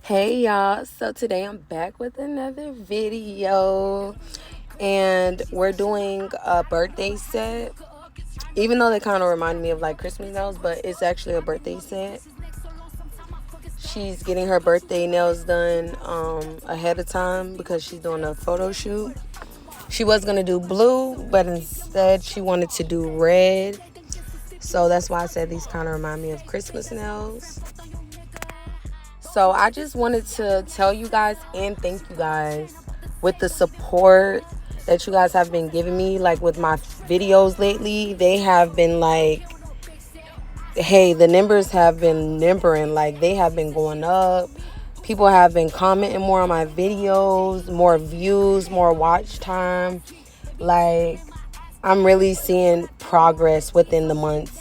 Hey y'all, so today I'm back with another video and we're doing a birthday set, even though they kind of remind me of like Christmas nails, but it's actually a birthday set. She's getting her birthday nails done ahead of time because she's doing a photo shoot. She was going to do blue, but instead she wanted to do red, so that's why I said these kind of remind me of Christmas nails. So I just wanted to tell you guys and thank you guys with the support that you guys have been giving me, like with my videos lately. They have been like, hey, the numbers have been numbering, like they have been going up. People have been commenting more on my videos, more views, more watch time. Like, I'm really seeing progress within the months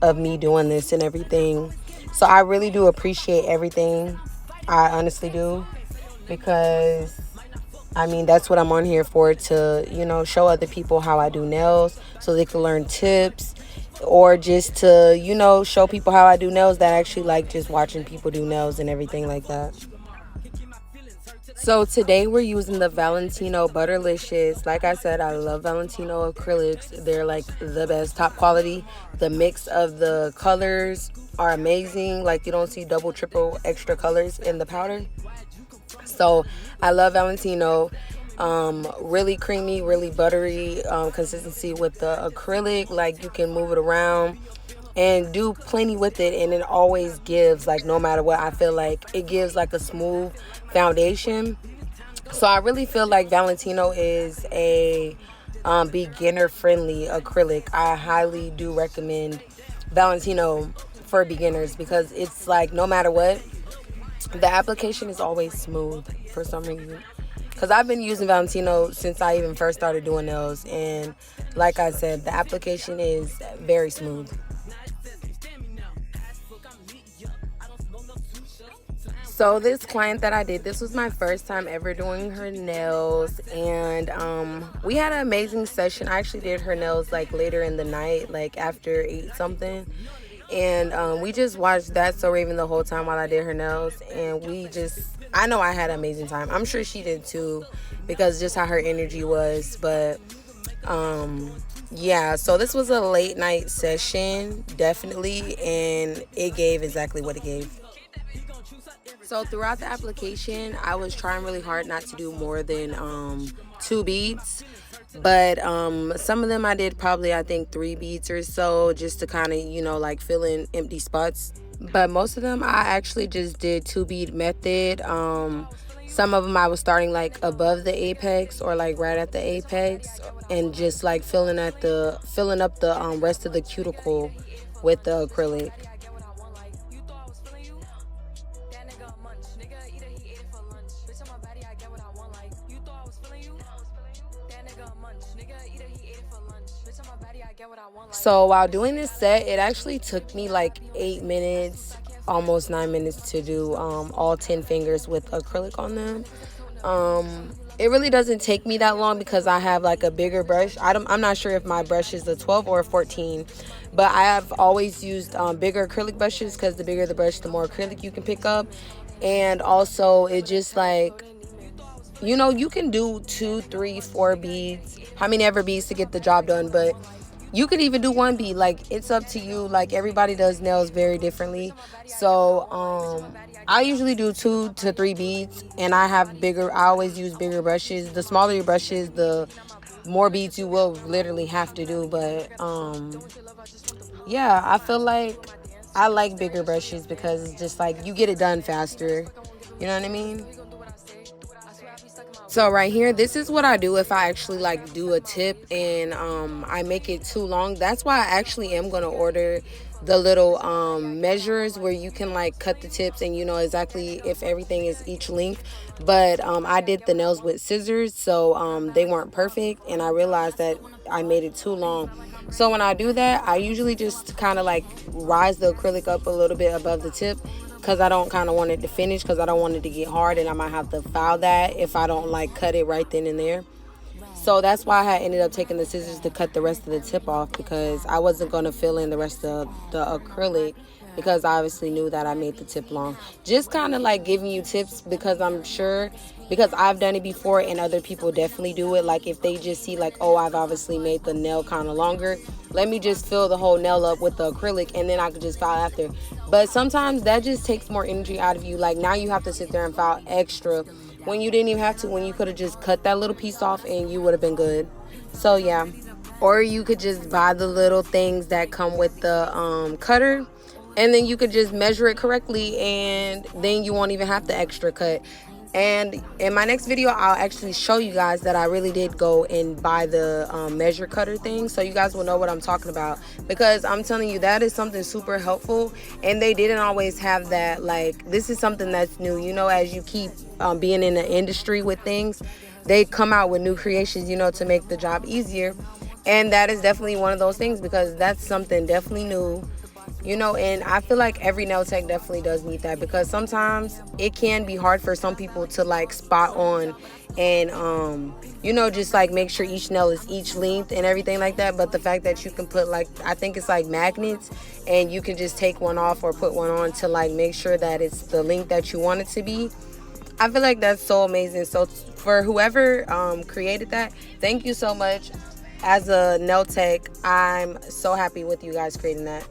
of me doing this and everything. So I really do appreciate everything. I honestly do, because I mean, that's what I'm on here for, to, show other people how I do nails so they can learn tips, or just to, show people how I do nails that actually like just watching people do nails and everything like that. So today we're using the Valentino Butterlicious. Like I said, I love Valentino acrylics. They're like the best, top quality. The mix of the colors are amazing. Like, you don't see double, triple extra colors in the powder. So I love Valentino. Really creamy, really buttery consistency with the acrylic. Like, you can move it around and do plenty with it, and it always gives, like, no matter what, I feel like it gives like a smooth foundation. So I really feel like Valentino is a beginner friendly acrylic. I highly do recommend Valentino for beginners, because it's like, no matter what, the application is always smooth for some reason. Because I've been using Valentino since I even first started doing nails, and like I said, the application is very smooth. So this client that I did, this was my first time ever doing her nails, and we had an amazing session. I actually did her nails like later in the night, like after 8 something, and we just watched That's So Raven the whole time while I did her nails, and I know I had an amazing time. I'm sure she did too, because just how her energy was. But yeah, so this was a late night session, definitely, and it gave exactly what it gave. So throughout the application, I was trying really hard not to do more than 2 beads. But some of them I did probably, I think, 3 beads or so, just to kind of, like fill in empty spots. But most of them I actually just did 2 bead method. Some of them I was starting like above the apex or like right at the apex, and just like filling up the rest of the cuticle with the acrylic. So while doing this set, it actually took me like 8 minutes, almost 9 minutes, to do all 10 fingers with acrylic on them. It really doesn't take me that long because I have like a bigger brush. I'm not sure if my brush is a 12 or a 14, but I have always used bigger acrylic brushes, because the bigger the brush, the more acrylic you can pick up. And also, it just like, you can do 2, 3, 4 beads, how many ever beads to get the job done, but you could even do 1 bead. Like, it's up to you. Like, everybody does nails very differently. So I usually do 2 to 3 beads, and I always use bigger brushes. The smaller your brushes, the more beads you will literally have to do. But yeah, I feel like I like bigger brushes because it's just like you get it done faster, you know what I mean? So right here, this is what I do if I actually like do a tip and I make it too long. That's why I actually am going to order the little measures where you can like cut the tips and you know exactly if everything is each length. But I did the nails with scissors, so they weren't perfect, and I realized that I made it too long. So when I do that, I usually just kind of like rise the acrylic up a little bit above the tip, because I don't kind of want it to finish, because I don't want it to get hard and I might have to file that if I don't like cut it right then and there. So that's why I ended up taking the scissors to cut the rest of the tip off, because I wasn't going to fill in the rest of the acrylic because I obviously knew that I made the tip long. Just kind of like giving you tips because I'm sure, because I've done it before and other people definitely do it. Like if they just see like, oh, I've obviously made the nail kind of longer, let me just fill the whole nail up with the acrylic and then I could just file after. But sometimes that just takes more energy out of you. Like now you have to sit there and file extra when you didn't even have to, when you could have just cut that little piece off and you would have been good. So yeah. Or you could just buy the little things that come with the cutter, and then you could just measure it correctly, and then you won't even have the extra cut. And in my next video, I'll actually show you guys that I really did go and buy the measure cutter thing, so you guys will know what I'm talking about, because I'm telling you, that is something super helpful, and they didn't always have that. Like, this is something that's new, you know, as you keep being in the industry with things, they come out with new creations, you know, to make the job easier. And that is definitely one of those things, because that's something definitely new, you know. And I feel like every nail tech definitely does need that, because sometimes it can be hard for some people to like spot on and you know, just like make sure each nail is each length and everything like that. But the fact that you can put, like, I think it's like magnets, and you can just take one off or put one on to like make sure that it's the length that you want it to be, I feel like that's so amazing. So for whoever created that, thank you so much. As a nail tech, I'm so happy with you guys creating that.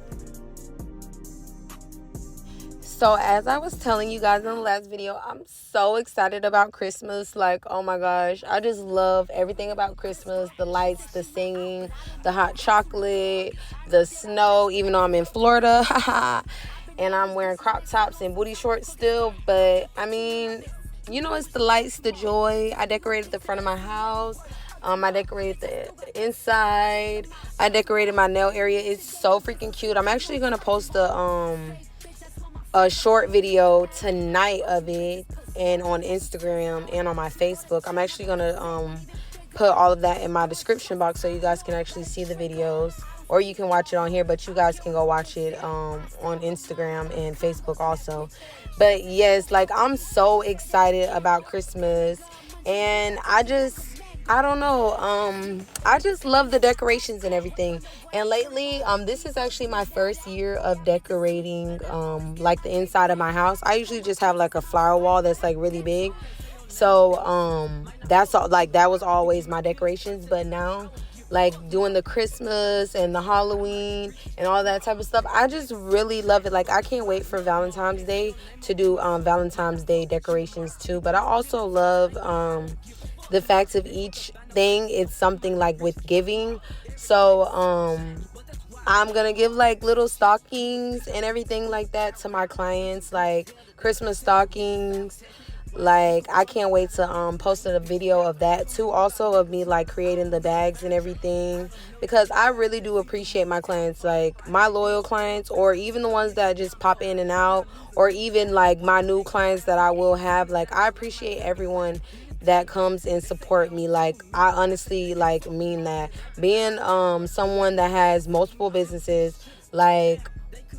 So as I was telling you guys in the last video, I'm so excited about Christmas. Like, oh my gosh, I just love everything about Christmas. The lights, the singing, the hot chocolate, the snow, even though I'm in Florida. And I'm wearing crop tops and booty shorts still. But I mean, you know, it's the lights, the joy. I decorated the front of my house. I decorated the inside. I decorated my nail area. It's so freaking cute. I'm actually gonna post a short video tonight of it, and on Instagram and on my Facebook. I'm actually gonna put all of that in my description box, so you guys can actually see the videos, or you can watch it on here, but you guys can go watch it on Instagram and Facebook also. But yes, like, I'm so excited about Christmas, and I don't know, I just love the decorations and everything. And lately, this is actually my first year of decorating, like, the inside of my house. I usually just have, like, a flower wall that's, like, really big. So, that's all, like, that was always my decorations. But now, like, doing the Christmas and the Halloween and all that type of stuff, I just really love it. Like, I can't wait for Valentine's Day to do Valentine's Day decorations, too. But I also love, the fact of each thing, it's something like with giving. So I'm gonna give like little stockings and everything like that to my clients, like Christmas stockings. Like, I can't wait to post a video of that too, also, of me like creating the bags and everything, because I really do appreciate my clients, like my loyal clients, or even the ones that just pop in and out, or even like my new clients that I will have. Like, I appreciate everyone that comes and support me. Like, I honestly, like, mean that. Being someone that has multiple businesses, like,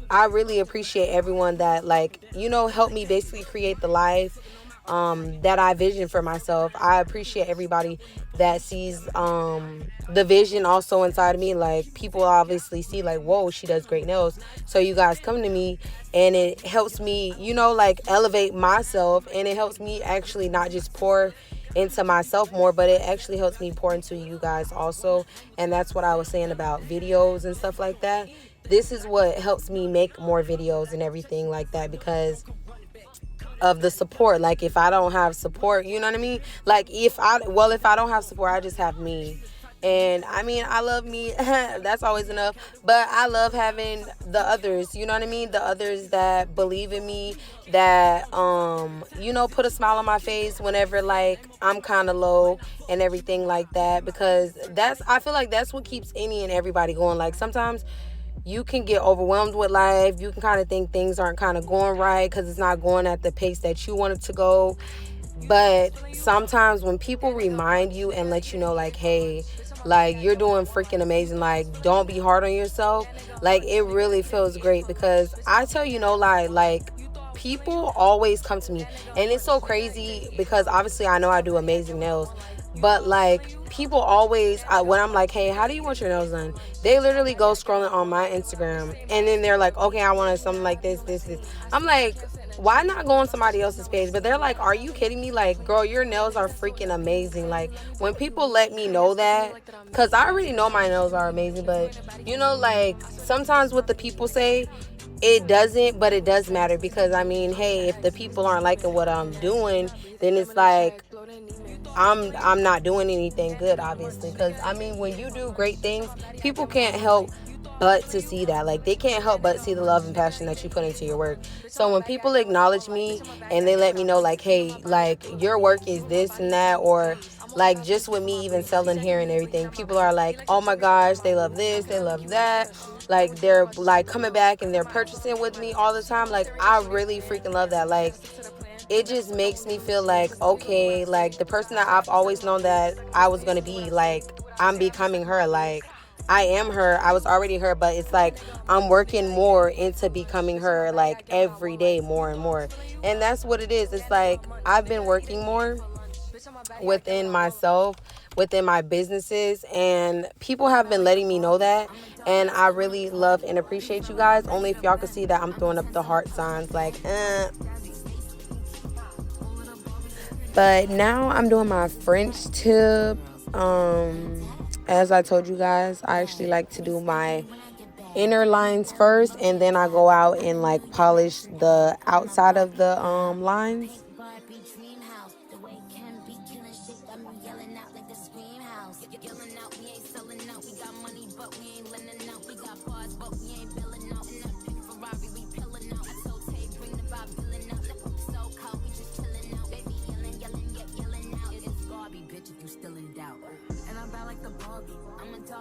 I really appreciate everyone that, like, you know, helped me basically create the life that I vision for myself. I appreciate everybody that sees the vision also inside of me. Like, people obviously see, like, whoa, she does great nails. So you guys come to me, and it helps me, you know, like, elevate myself, and it helps me actually not just pour into myself more, but it actually helps me pour into you guys also. And that's what I was saying about videos and stuff like that. This is what helps me make more videos and everything like that, because of the support. Like, if I don't have support, you know what I mean? Like, if I don't have support, I just have me. And I mean, I love me. That's always enough. But I love having the others, you know what I mean? The others that believe in me, that, you know, put a smile on my face whenever, like, I'm kind of low and everything like that. Because I feel like that's what keeps any and everybody going. Like, sometimes you can get overwhelmed with life. You can kind of think things aren't kind of going right because it's not going at the pace that you want it to go. But sometimes when people remind you and let you know, like, hey, like, you're doing freaking amazing, like, don't be hard on yourself, like, it really feels great. Because I tell you no lie, like, people always come to me, and it's so crazy because obviously I know I do amazing nails, but like people always when I'm like, hey, how do you want your nails done, they literally go scrolling on my Instagram and then they're like, okay, I want something like this. I'm like, why not go on somebody else's page? But they're like, are you kidding me? Like, girl, your nails are freaking amazing. Like, when people let me know that, because I already know my nails are amazing, but you know, like sometimes what the people say, it doesn't, but it does matter, because I mean, hey, if the people aren't liking what I'm doing, then it's like I'm not doing anything good, obviously. Because I mean, when you do great things, people can't help but to see that. Like, they can't help but see the love and passion that you put into your work. So when people acknowledge me and they let me know, like, hey, like, your work is this and that, or like just with me even selling hair and everything, people are like, oh my gosh, they love this, they love that. Like, they're like coming back and they're purchasing with me all the time. Like, I really freaking love that. Like, it just makes me feel like, okay, like the person that I've always known that I was going to be, like, I'm becoming her. Like, I am her. I was already her, but it's like I'm working more into becoming her, like every day, more and more. And that's what it is. It's like I've been working more within myself, within my businesses, and people have been letting me know that, and I really love and appreciate you guys. Only if y'all can see that I'm throwing up the heart signs, like But now I'm doing my French tip. As I told you guys, I actually like to do my inner lines first, and then I go out and like polish the outside of the lines.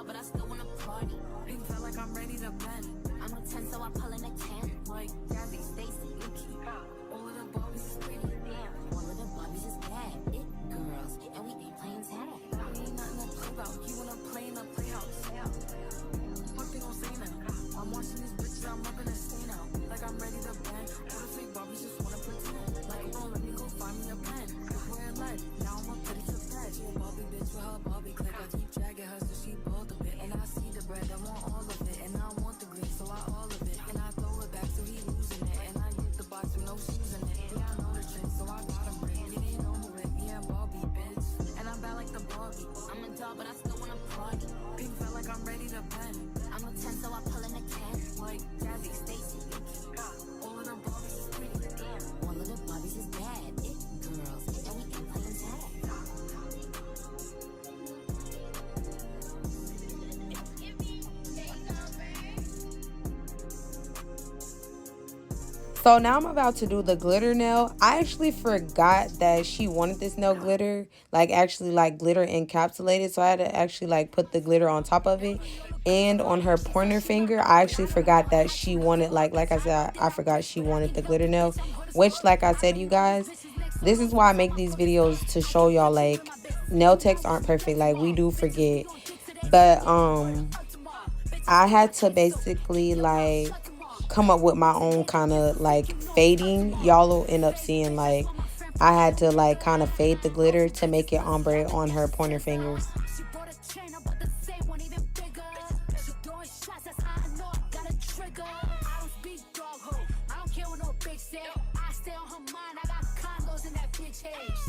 But I still wanna party. Pink felt like I'm ready to bend. I'm a 10, so I pull in a 10. Like Gabby, Stacy, Yuki. All of the Barbies is pretty. Damn. All of the Barbies is bad. It girls, and we ain't playing tag. We ain't nothing to play about. You wanna play in the playhouse? What they gon' say now? I'm watching these bitches, I'm up in a stay now. Like I'm ready to bend. All the fake Barbies just wanna pretend. Like, oh, let me go find me a pen. Where it led? Now I'm a pretty to bed. Barbie bitch with her Barbie clip. I keep dragging her so she both of it. And I see the bread, I want all of it. And I want the green, so I all of it. And I throw it back so he losing it. And I hit the box with no shoes in it. Yeah, I know the trick, so I got him break. It ain't over with, me and Barbie, bitch. And I'm bad like the Barbie. I'm a doll, but I still wanna party. Pink felt like I'm ready to bend. I'm a 10, so I pull in a 10. Like Gabby, Stacy, all of the Barbies is pretty. Damn. All of the Barbies is bad. It girls, and we ain't playing tag. So now I'm about to do the glitter nail. I actually forgot that she wanted this nail glitter, like actually like glitter encapsulated. So I had to actually like put the glitter on top of it. And on her pointer finger, I actually forgot that she wanted, like I said, I forgot she wanted the glitter nail. Which, like I said, you guys, this is why I make these videos, to show y'all like nail techs aren't perfect. Like, we do forget. But I had to basically like come up with my own kind of like fading. Y'all will end up seeing like I had to like kind of fade the glitter to make it ombre on her pointer fingers.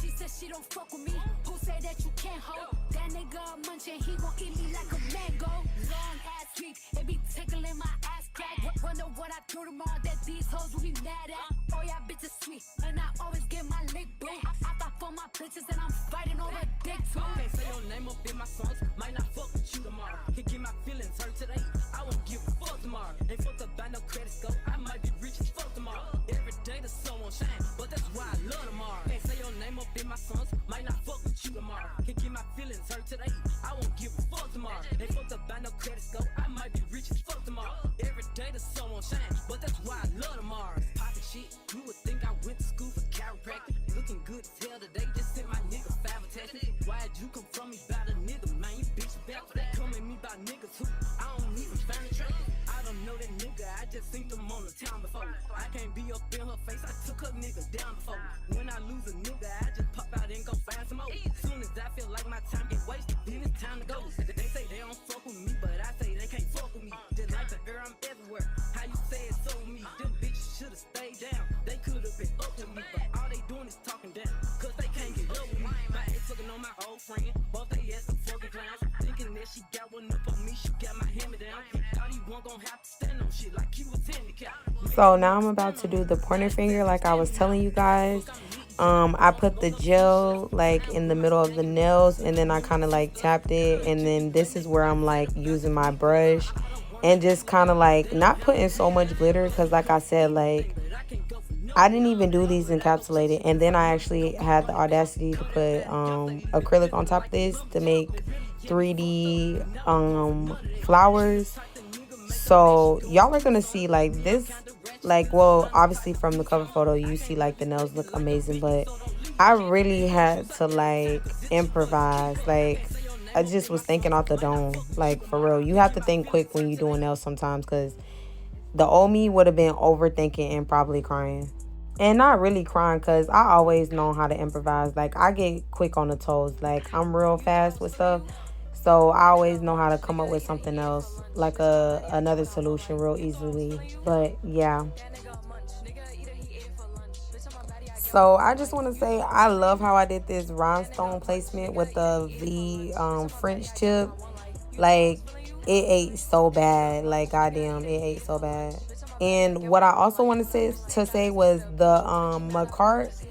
She said she don't fuck with me. Who say that you can't hold? That nigga munching, he gon' eat me like a mango. Long ass sweet, it be tickling my ass crack. Wonder what I do tomorrow that these hoes will be mad at. Oh yeah, bitches sweet, and I always get my lick boo. I thought for my bitches and I'm fighting over dick too. Can't say your name up in my songs, might not fuck with you tomorrow. Can get my feelings hurt today, I won't give a fuck tomorrow. Ain't fucked up by no credit score, I might be rich as fuck tomorrow. Every day the sun won't shine, but that's why I love tomorrow. Can't say your name up in my songs, might not fuck with you tomorrow. Can get my feelings hurt today, I won't give a fuck tomorrow. Ain't fucked up by no credit score, I might be rich as fuck tomorrow. Every day the sun won't shine, but that's why I love tomorrow. Poppin' shit, you would think I went to school for chiropractic. Looking good as hell today, just sent my nigga 5 attachment. Why'd you come from me about a nigga, man? You bitch back for that. Come at me about niggas who I don't even find attractive. I don't know that nigga, I just seen them on the town before. I can't be up in her face, I took her nigga down before. When I lose a nigga, I just pop out and go find some more. Soon as I feel like my time get wasted, then it's time to go. They say they don't fuck with me, but I say they can't fuck with me. Just like the air, I'm everywhere. How you say it's so with me? Them bitches should've stayed down. They could've been up with me, but all they doing is talking down. Cause they can't get up with me. My ex looking on my old friend, both they ass some fucking clowns. Thinking that she got one up on me, she got my hammer down. Thought he wasn't gonna have to stand on shit like he was handicapped. So now I'm about to do the pointer finger like I was telling you guys. I put the gel like in the middle of the nails, and then I kind of like tapped it, and then this is where I'm like using my brush and just kind of like not putting so much glitter, because like I said, like I didn't even do these encapsulated, and then I actually had the audacity to put acrylic on top of this to make 3D flowers. So y'all are gonna see like this, like, well, obviously from the cover photo you see like the nails look amazing, but I really had to like improvise. Like I just was thinking off the dome, like for real. You have to think quick when you're doing nails sometimes, because the old me would have been overthinking and probably crying. And not really crying, because I always know how to improvise. Like I get quick on the toes, like I'm real fast with stuff. So I always know how to come up with something else, like another solution real easily. But yeah. So I just want to say I love how I did this rhinestone placement with the V French tip. Like it ate so bad. Like goddamn, it ate so bad. And what I also want to say was the Makarrt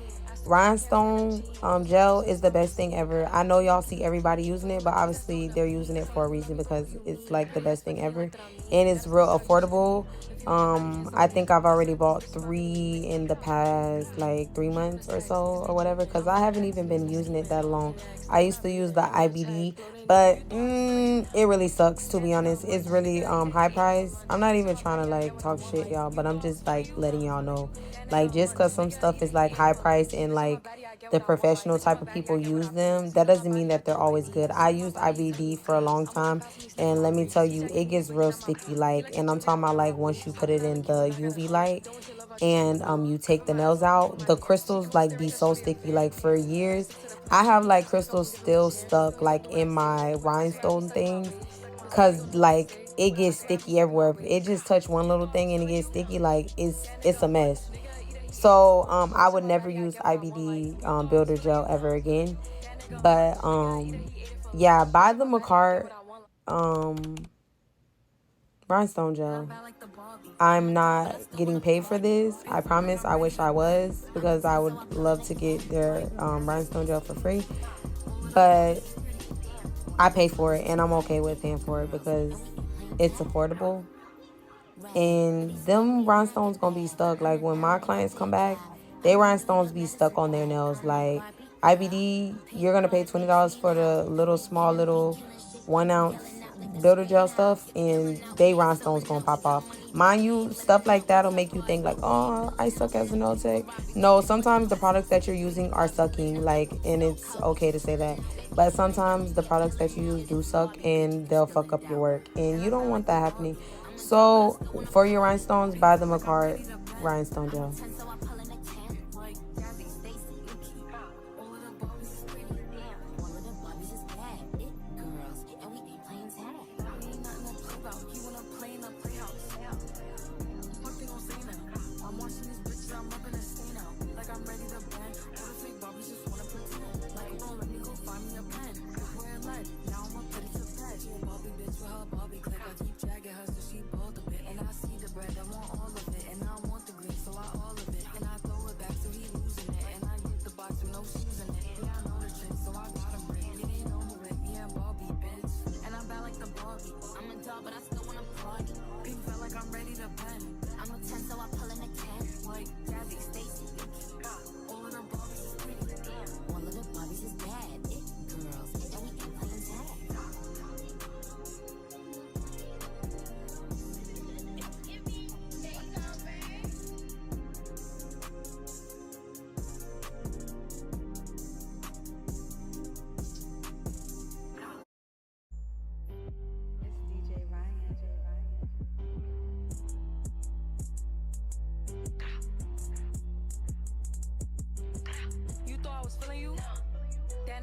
rhinestone gel is the best thing ever. I know y'all see everybody using it, but obviously they're using it for a reason, because it's like the best thing ever, and it's real affordable. I think I've already bought 3 in the past like 3 months or so or whatever, because I haven't even been using it that long. I used to use the IBD, but it really sucks, to be honest. It's really high price. I'm not even trying to like talk shit, y'all, but I'm just like letting y'all know, like just because some stuff is like high price and like the professional type of people use them, that doesn't mean that they're always good. I used IBD for a long time, and let me tell you, it gets real sticky. Like, and I'm talking about like once you put it in the UV light and you take the nails out, the crystals like be so sticky. Like for years I have like crystals still stuck like in my rhinestone thing, because like it gets sticky everywhere. If it just touch one little thing and it gets sticky, like it's a mess. So I would never use IBD builder gel ever again. But yeah, buy the Makarrt rhinestone gel. I'm not getting paid for this, I promise. I wish I was, because I would love to get their rhinestone gel for free, but I pay for it, and I'm okay with paying for it because it's affordable. And them rhinestones gonna be stuck. Like when my clients come back, they rhinestones be stuck on their nails. Like IBD, you're gonna pay $20 for the little small little 1 ounce builder gel stuff, and they rhinestones gonna pop off. Mind you, stuff like that'll make you think like, oh, I suck as a nail tech. No, sometimes the products that you're using are sucking, like, and it's okay to say that. But sometimes the products that you use do suck, and they'll fuck up your work, and you don't want that happening. So for your rhinestones, buy the Makartt rhinestone gel.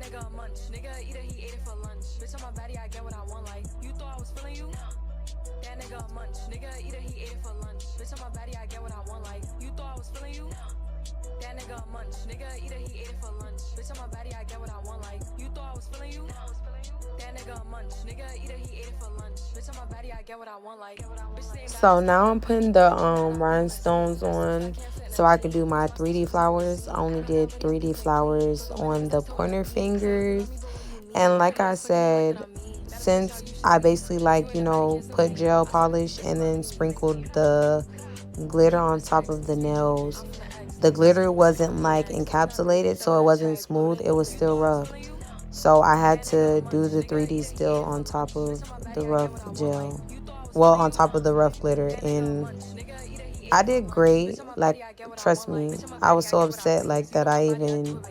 nigga a munch. Nigga eat it, he ate it for lunch. Bitch, on my body, I get what I want. Like, you thought I was feeling you? That nigga a munch. Nigga eat it, he ate it for lunch. Bitch, on my body, I get what I want. Like, you thought I was feeling you? That nigga a munch. Nigga eat it, he ate it for lunch. Bitch, on my body, I get what I want. Like, you thought I was feeling you? That nigga a munch. Nigga eat it, he ate it for lunch. Bitch, on my body, I get what I want. Like, So now I'm putting the rhinestones on so I could do my 3D flowers. I only did 3D flowers on the pointer fingers. And like I said, since I basically put gel polish and then sprinkled the glitter on top of the nails, the glitter wasn't like encapsulated, so it wasn't smooth, it was still rough. So I had to do the 3D still on top of the rough gel. Well, on top of the rough glitter. And I did great. Like, trust me, I was so upset like that I even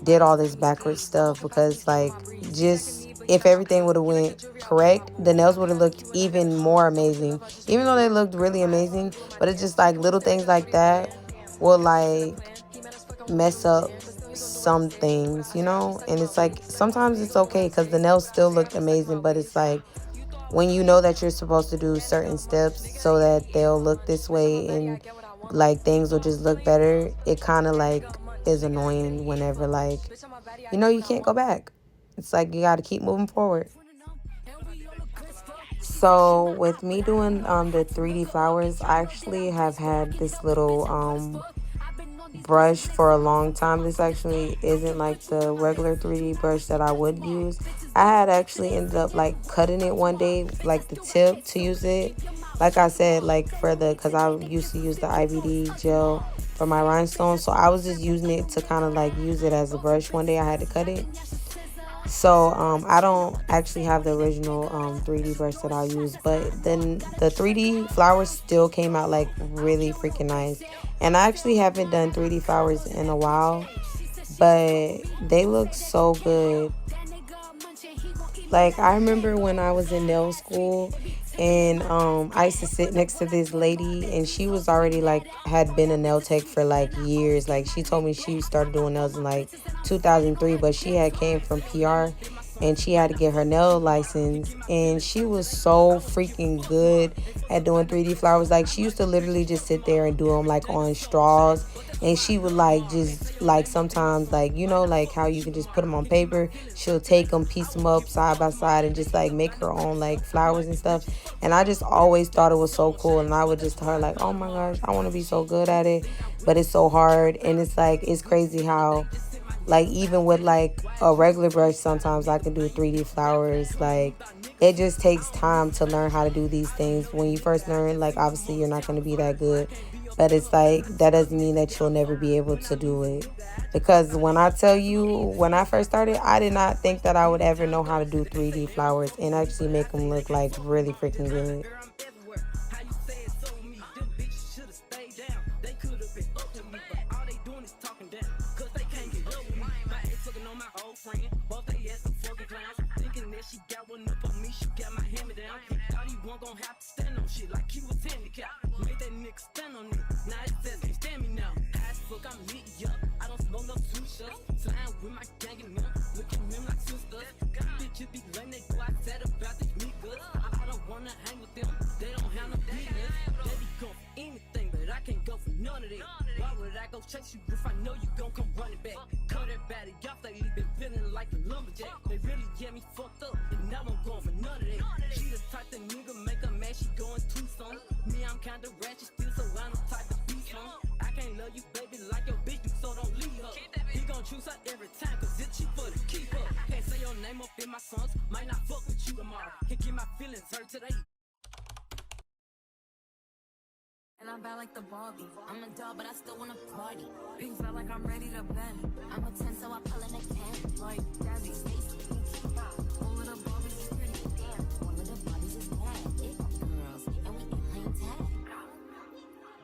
did all this backwards stuff, because like, just if everything would have went correct, the nails would have looked even more amazing, even though they looked really amazing. But it's just like little things like that will like mess up some things, and it's like sometimes it's okay because the nails still looked amazing, but it's like when you know that you're supposed to do certain steps so that they'll look this way and like things will just look better, it kind of like is annoying whenever like you can't go back. It's like you got to keep moving forward. So with me doing the 3D flowers, I actually have had this little brush for a long time. This actually isn't like the regular 3D brush that I would use. I had actually ended up like cutting it one day, like the tip to use it. Like I said, like because I used to use the IBD gel for my rhinestones. So I was just using it to kind of like use it as a brush. One day I had to cut it. So I don't actually have the original 3D brush that I use, but then the 3D flowers still came out like really freaking nice. And I actually haven't done 3D flowers in a while, but they look so good. Like, I remember when I was in nail school, and I used to sit next to this lady, and she was already like had been a nail tech for like years. Like, she told me she started doing nails in like 2003, but she had came from PR and she had to get her nail license, and she was so freaking good at doing 3D flowers. Like, she used to literally just sit there and do them like on straws, and she would like just like sometimes like like how you can just put them on paper, she'll take them, piece them up side by side, and just like make her own like flowers and stuff. And I just always thought it was so cool, and I would just tell her like, oh my gosh, I want to be so good at it, but it's so hard. And it's like, it's crazy how like even with like a regular brush, sometimes I can do 3D flowers. Like, it just takes time to learn how to do these things. When you first learn, like, obviously you're not going to be that good, but it's like that doesn't mean that you'll never be able to do it. Because when I tell you, when I first started, I did not think that I would ever know how to do 3D flowers and actually make them look like really freaking good. She got one up on me, she got my hammer down. Thought he wasn't gonna have to stand on shit like he was handicapped. Made that nigga stand on it, now it says can't stand me now. High as fuck, I'm lit up, I don't smoke no two shots. Flying with my gang and them, look at them like sisters. Bitches be lame, they go outside about these niggas. I don't wanna hang with them, they don't have no business. They be going for anything, but I can't go for none of that. Why would I go chase you if I know you gon' come running back? Cut everybody off, they been feeling like a lumberjack. They really get me fucked up, and now I'm going for none of that. She the type that nigga make her mad, she going too soon. Me, I'm kinda ratchet still, so I'm the type to be some. I can't love you, baby, like your bitch do, so don't leave her. He gon' choose her every time, cause it's cheaper to keep her. Can't say your name up in my songs, might not fuck with you tomorrow. Can't get my feelings hurt today. And I'm bad like the Barbie. I'm a doll, but I still wanna party. Pink felt like I'm ready to bend. I'm a 10, so I pull in a 10. Like Jazzy, Stacy, all of the Barbies is pretty. Damn, all of the Barbies is bad. It girls, and we ain't playing tag.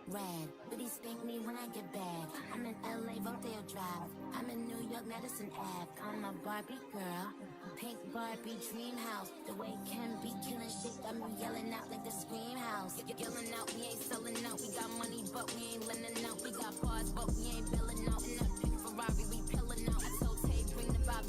Red, but he spank me when I get bad. I'm in LA, Rodeo Drive. I'm in New York, Madison Ave. I'm a Barbie girl. Pink Barbie dream house. The way Ken be killing shit got me yelling out like the scream house. Yelling out, we ain't selling out. We got money, but we ain't lending out. We got bars, but we ain't billing out. In that pink Ferrari, we pillin' out. I told Tay, bring the vibe,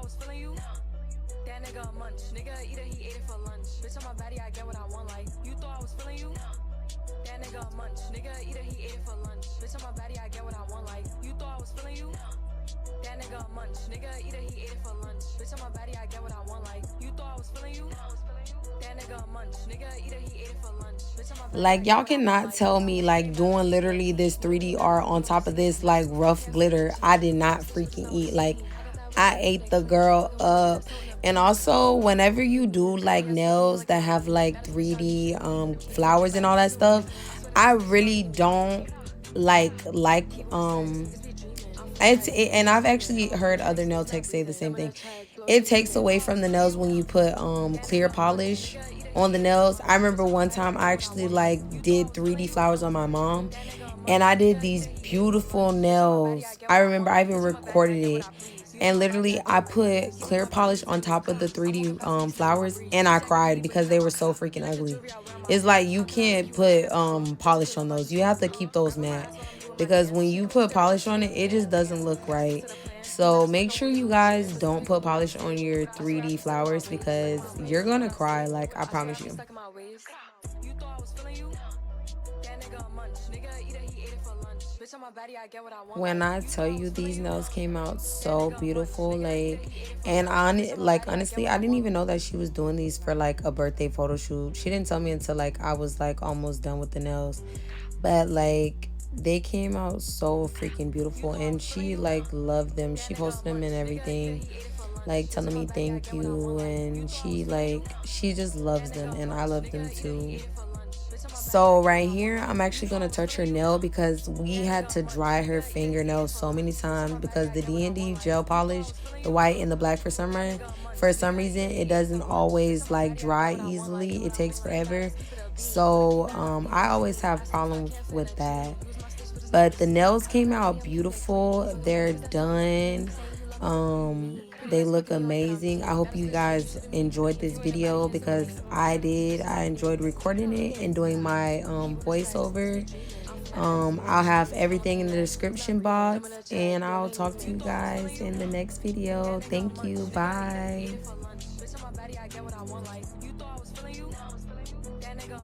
was feeling you? That nigga a munch. Nigga eat it, he ate it for lunch. Bitch, on my body, I get what I want. Like, you thought I was feeling you? That nigga a munch. Nigga eat it, he ate it for lunch. Bitch, on my body, I get what I want. Like, you thought I was feeling you? That nigga a munch. Nigga eat it, he ate it for lunch. Bitch, on my body, I get what I want. Like, you thought I was feeling you? That nigga a munch. Nigga eat it, he ate it for lunch. Bitch, on my body, Like, y'all cannot tell me, like, doing literally this 3D art on top of this, like, rough glitter, I did not freaking eat. Like, I ate the girl up. And also, whenever you do, like, nails that have, like, 3D flowers and all that stuff, I really don't and I've actually heard other nail techs say the same thing. It takes away from the nails when you put clear polish on the nails. I remember one time I actually like did 3D flowers on my mom, and I did these beautiful nails. I remember I even recorded it, and literally I put clear polish on top of the 3D flowers, and I cried because they were so freaking ugly. It's like you can't put polish on those. You have to keep those matte, because when you put polish on it, it just doesn't look right. So make sure you guys don't put polish on your 3D flowers, because you're gonna cry, like, I promise you. When I tell you, these nails came out so beautiful, like, and honestly, I didn't even know that she was doing these for like a birthday photo shoot. She didn't tell me until like I was like almost done with the nails, but like they came out so freaking beautiful, and she like loved them. She posted them and everything, like telling me thank you, and she just loves them, and I love them too. So right here, I'm actually going to touch her nail, because we had to dry her fingernails so many times, because the D&D gel polish, the white and the black, for some reason, it doesn't always like dry easily. It takes forever. So I always have problems with that. But the nails came out beautiful. They're done. They look amazing. I hope you guys enjoyed this video, because I did. I enjoyed recording it and doing my voiceover. I'll have everything in the description box, and I'll talk to you guys in the next video. Thank you. Bye.